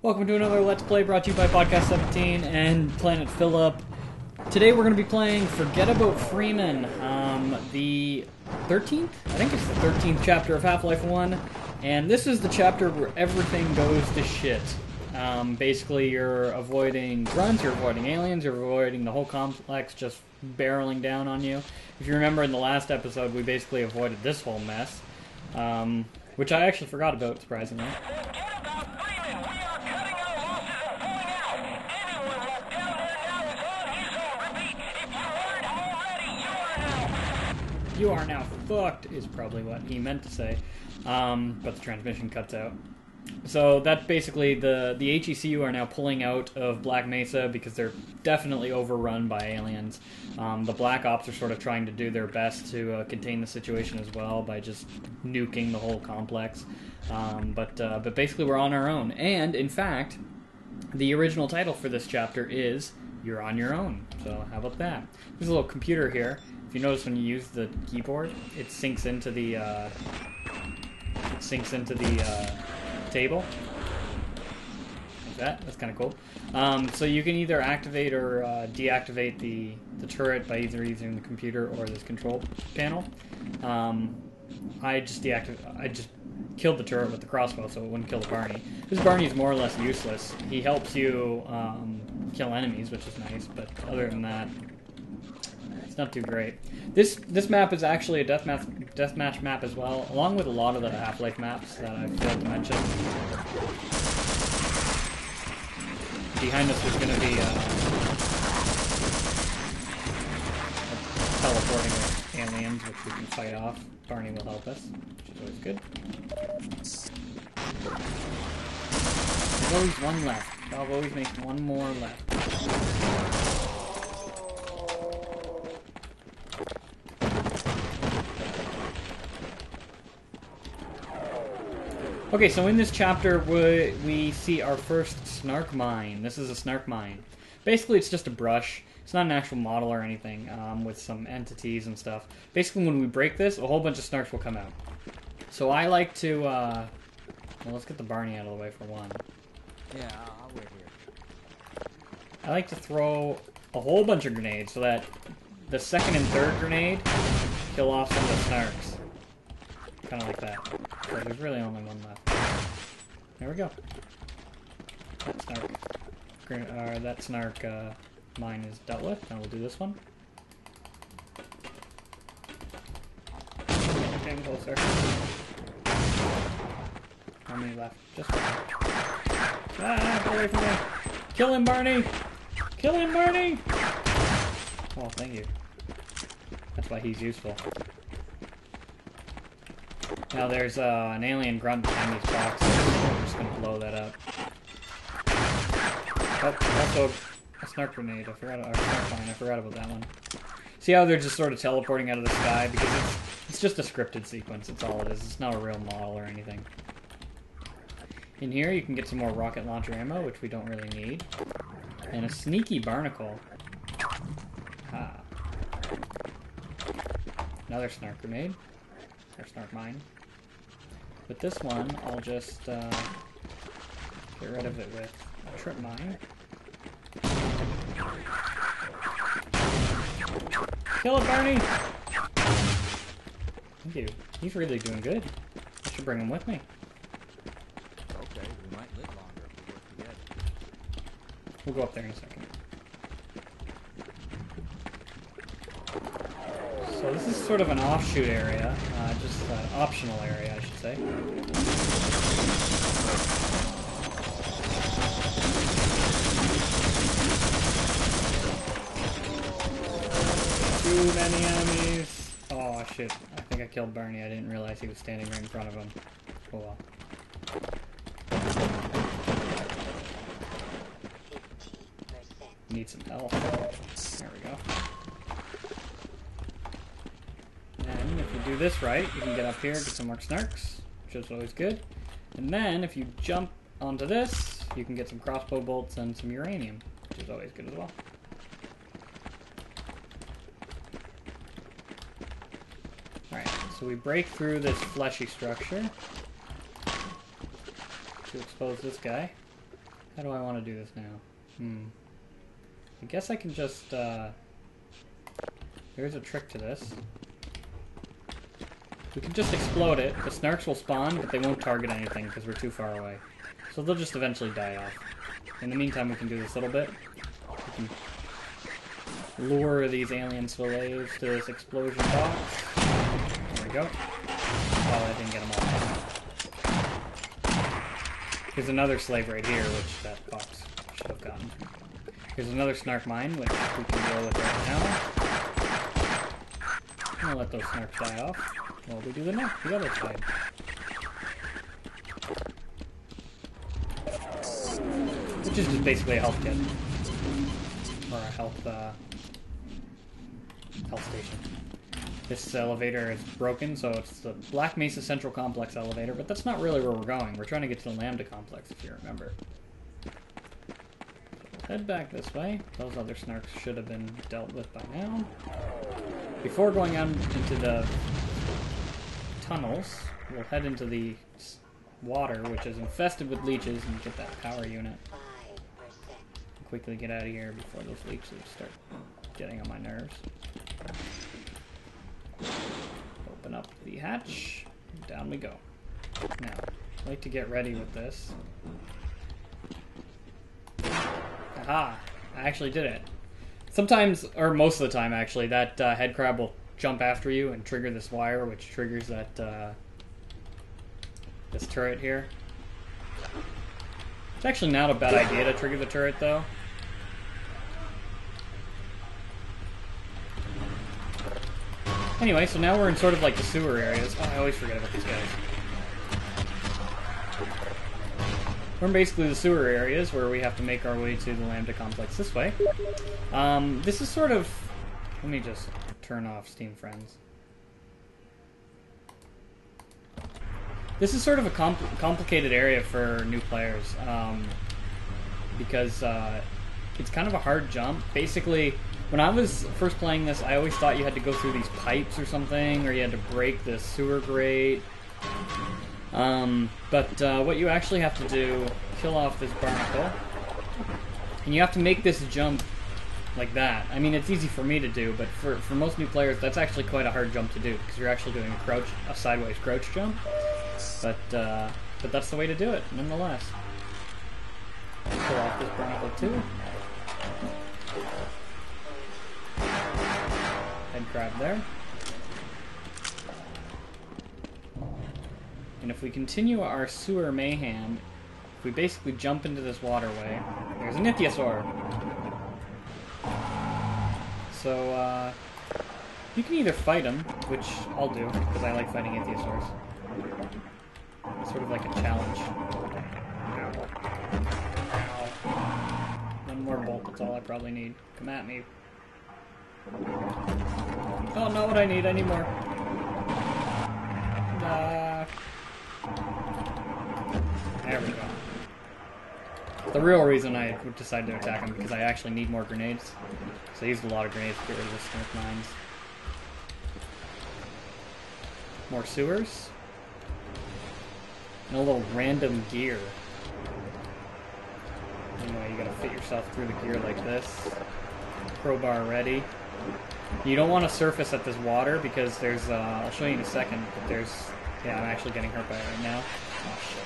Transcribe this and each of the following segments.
Welcome to another Let's Play brought to you by Podcast 17 and PlanetPhillip. Today we're going to be playing Forget About Freeman, the 13th? I think it's the 13th chapter of Half-Life 1, and this is the chapter where everything goes to shit. Basically, you're avoiding grunts, you're avoiding aliens, you're avoiding the whole complex just barreling down on you. If you remember in the last episode, we basically avoided this whole mess, which I actually forgot about, surprisingly. You are now fucked, is probably what he meant to say, but the transmission cuts out. So that's basically the HECU are now pulling out of Black Mesa because they're definitely overrun by aliens. The Black Ops are sort of trying to do their best to contain the situation as well by just nuking the whole complex. But basically we're on our own. And, in fact, the original title for this chapter is You're on Your Own. So how about that? There's a little computer here. If you notice when you use the keyboard, it sinks into the table. Like that. That's kind of cool. So you can either activate or deactivate the turret by either using the computer or this control panel. I just killed the turret with the crossbow, so it wouldn't kill the Barney. This Barney is more or less useless. He helps you kill enemies, which is nice, but other than that, it's not too great. This map is actually a deathmatch map as well, along with a lot of the Half-Life maps that I failed to mention. Behind us there's going to be teleporting with aliens, which we can fight off. Barney will help us, which is always good. There's always one left. I'll always make one more left. Okay, so in this chapter, we see our first snark mine. This is a snark mine. Basically, it's just a brush. It's not an actual model or anything, with some entities and stuff. Basically, when we break this, a whole bunch of snarks will come out. So I like to, well, let's get the Barney out of the way for one. Yeah, I'll wait here. I like to throw a whole bunch of grenades so that the second and third grenade kill off some of the snarks. Kind of like that. So there's really only one left. There we go. That snark mine is dealt with. Now we'll do this one. Getting closer. How many left? Just one. Ah, get away from me! Kill him, Barney! Kill him, Barney! Oh, thank you. That's why he's useful. Now there's an alien grunt behind these boxes. I'm just gonna blow that up. Oh, also a snark grenade. I forgot about that one. See how they're just sort of teleporting out of the sky? Because it's just a scripted sequence. That's all it is. It's not a real model or anything. In here you can get some more rocket launcher ammo, which we don't really need. And a sneaky barnacle. Ah. Another snark grenade. Or snark mine. With this one, I'll just get rid of it with a trip mine. Kill it, Barney! Thank you. He's really doing good. I should bring him with me. Okay, we might live longer if we work together. We'll go up there in a second. So this is sort of an offshoot area, just an optional area, I should say. Too many enemies. Oh shit, I think I killed Barney. I didn't realize he was standing right in front of him. Oh well. Need some health. There we go. And if you do this right, you can get up here, get some more snarks, which is always good. And then, if you jump onto this, you can get some crossbow bolts and some uranium, which is always good as well. Alright, so we break through this fleshy structure to expose this guy. How do I want to do this now? I guess I can just, there's a trick to this. We can just explode it. The snarks will spawn, but they won't target anything because we're too far away. So they'll just eventually die off. In the meantime, we can do this little bit. We can lure these alien slaves to this explosion box. There we go. Oh, I didn't get them all. Here's another slave right here, which that box should have gotten. Here's another snark mine, which we can deal with right now. I'm gonna let those snarks die off while we do the other side. Which is just basically a health kit. Or a health station. This elevator is broken, so it's the Black Mesa Central Complex elevator, but that's not really where we're going. We're trying to get to the Lambda Complex, if you remember. Head back this way. Those other snarks should have been dealt with by now. Before going out into the tunnels, we'll head into the water, which is infested with leeches, and get that power unit. Quickly get out of here before those leeches start getting on my nerves. Open up the hatch, and down we go. Now, I'd like to get ready with this. Aha! I actually did it. Sometimes, or most of the time actually, that head crab will jump after you and trigger this wire, which triggers that this turret here. It's actually not a bad idea to trigger the turret, though. Anyway, so now we're in sort of like the sewer areas. Oh, I always forget about these guys. We're in basically the sewer areas where we have to make our way to the Lambda Complex this way. This is sort of... Let me just turn off Steam Friends. This is sort of a complicated area for new players. Because it's kind of a hard jump. Basically, when I was first playing this, I always thought you had to go through these pipes or something, or you had to break the sewer grate. But what you actually have to do, kill off this barnacle, and you have to make this jump like that. I mean, it's easy for me to do, but for most new players, that's actually quite a hard jump to do, because you're actually doing a sideways crouch jump. But that's the way to do it, nonetheless. Kill off this barnacle too. Head crab there. And if we continue our sewer mayhem, if we basically jump into this waterway, there's an ichthyosaur. So, you can either fight him, which I'll do, because I like fighting ichthyosaurs. It's sort of like a challenge. One more bolt, that's all I probably need. Come at me. Oh, not what I need more. There we go. The real reason I decided to attack him because I actually need more grenades. So I used a lot of grenades to get rid of the snake mines. More sewers. And a little random gear. Anyway, you gotta fit yourself through the gear like this. Crowbar ready. You don't want to surface at this water because there's, I'll show you in a second, but there's, yeah, I'm actually getting hurt by it right now. Oh, shit.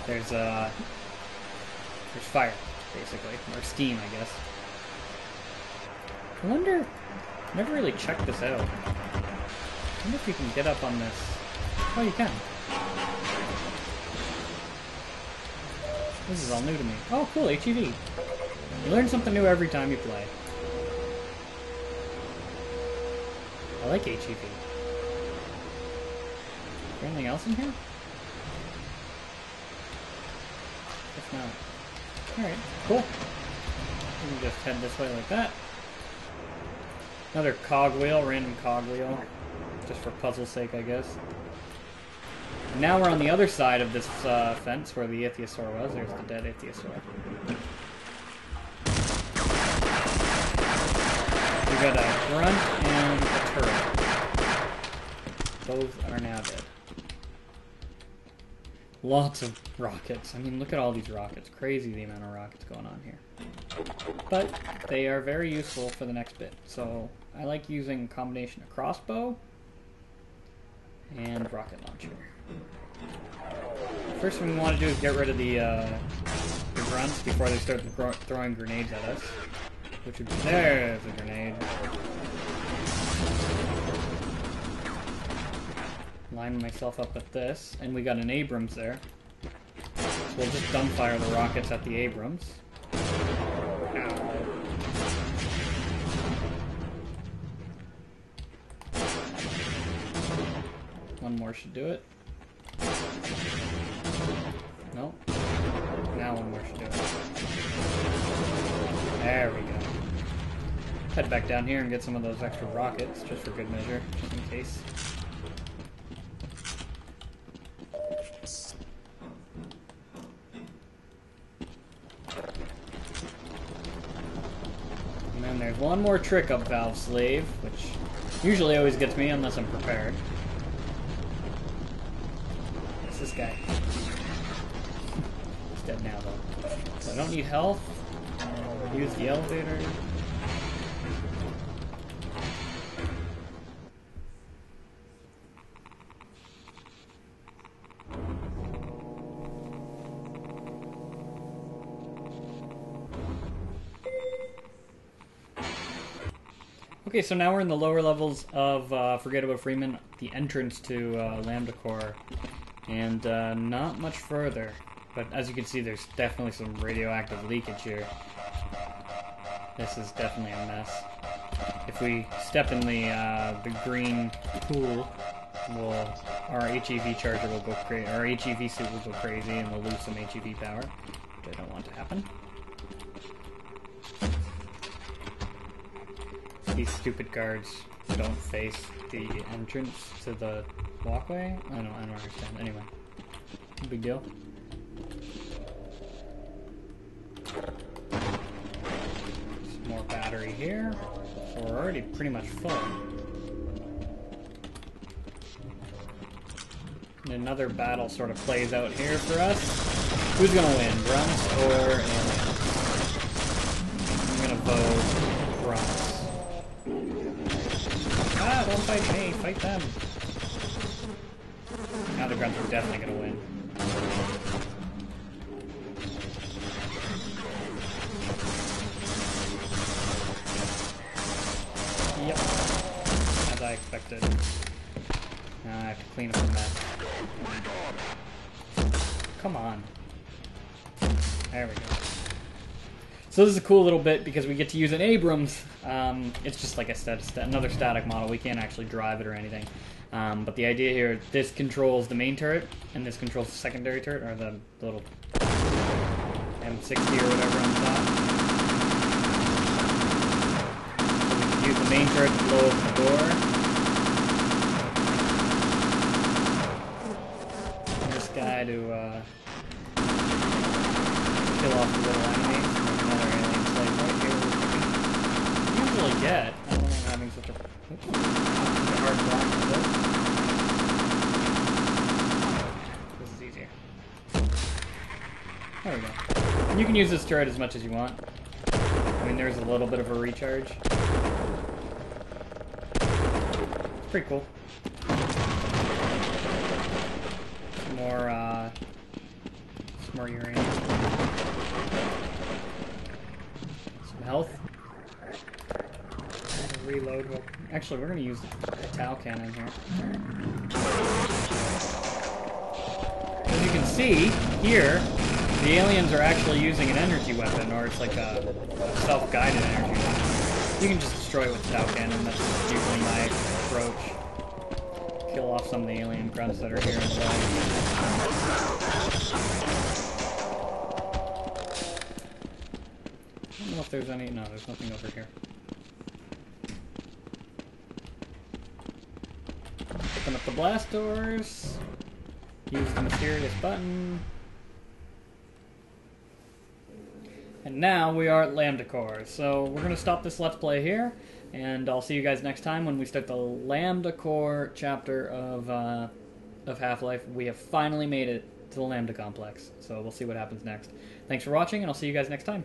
There's fire, basically, or steam, I guess. I wonder, I never really checked this out. I wonder if you can get up on this. Oh, you can. This is all new to me. Oh, cool, HEV. You learn something new every time you play. I like HEV. Is there anything else in here? Guess not. Alright, cool. We can just head this way like that. Another cogwheel, random cogwheel. Just for puzzle's sake, I guess. And now we're on the other side of this fence where the ichthyosaur was. There's the dead ichthyosaur. We got a grunt and a turret. Both are now dead. Lots of rockets. I mean, look at all these rockets. Crazy the amount of rockets going on here. But they are very useful for the next bit. So I like using a combination of crossbow and rocket launcher. First thing we want to do is get rid of the grunts before they start throwing grenades at us. Which would be, there's a grenade. Line myself up with this, and we got an Abrams there. So we'll just dumbfire the rockets at the Abrams. Ow. One more should do it. Nope. Now one more should do it. There we go. Head back down here and get some of those extra rockets, just for good measure, just in case. And then there's one more trick up Valve Slave, which usually always gets me unless I'm prepared. It's this guy. He's dead now, though. So I don't need health. Use the elevator. Okay, so now we're in the lower levels of Forget About Freeman, the entrance to Lambda Core, and not much further. But as you can see, there's definitely some radioactive leakage here. This is definitely a mess. If we step in the green pool, our HEV charger will go crazy. Our HEV suit will go crazy, and we'll lose some HEV power, which I don't want to happen. These stupid guards don't face the entrance to the walkway. I don't understand. Anyway, no big deal. Some more battery here. So we're already pretty much full. And another battle sort of plays out here for us. Who's gonna win, grunts or aliens? I'm gonna vote grunts. Ah, don't fight me, fight them. Now the grunts are definitely gonna win. Yep. As I expected. Now I have to clean up the mess. Come on. There we go. So this is a cool little bit because we get to use an Abrams. It's just like I said, another static model. We can't actually drive it or anything. But the idea here, this controls the main turret, and this controls the secondary turret, or the little M60 or whatever on top. So we can use the main turret to blow open the door. And this guy to kill off the little enemies. Another alien slave right here. Usually get. I don't know I'm having such a hard block with this. This is easier. There we go. And you can use this turret as much as you want. I mean, there's a little bit of a recharge. It's pretty cool. Some more uranium. Some health. Reload. Well, actually, we're going to use the tau cannon here. As you can see here, the aliens are actually using an energy weapon, or it's like a self-guided energy weapon. You can just destroy it with the tau cannon. That's usually my approach. Kill off some of the alien grunts that are here as well. I don't know if there's any. No, there's nothing over here. Open up the blast doors. Use the mysterious button. And now we are at Lambda Core. So we're going to stop this Let's Play here. And I'll see you guys next time when we start the Lambda Core chapter of Half-Life. We have finally made it to the Lambda complex. So we'll see what happens next. Thanks for watching, and I'll see you guys next time.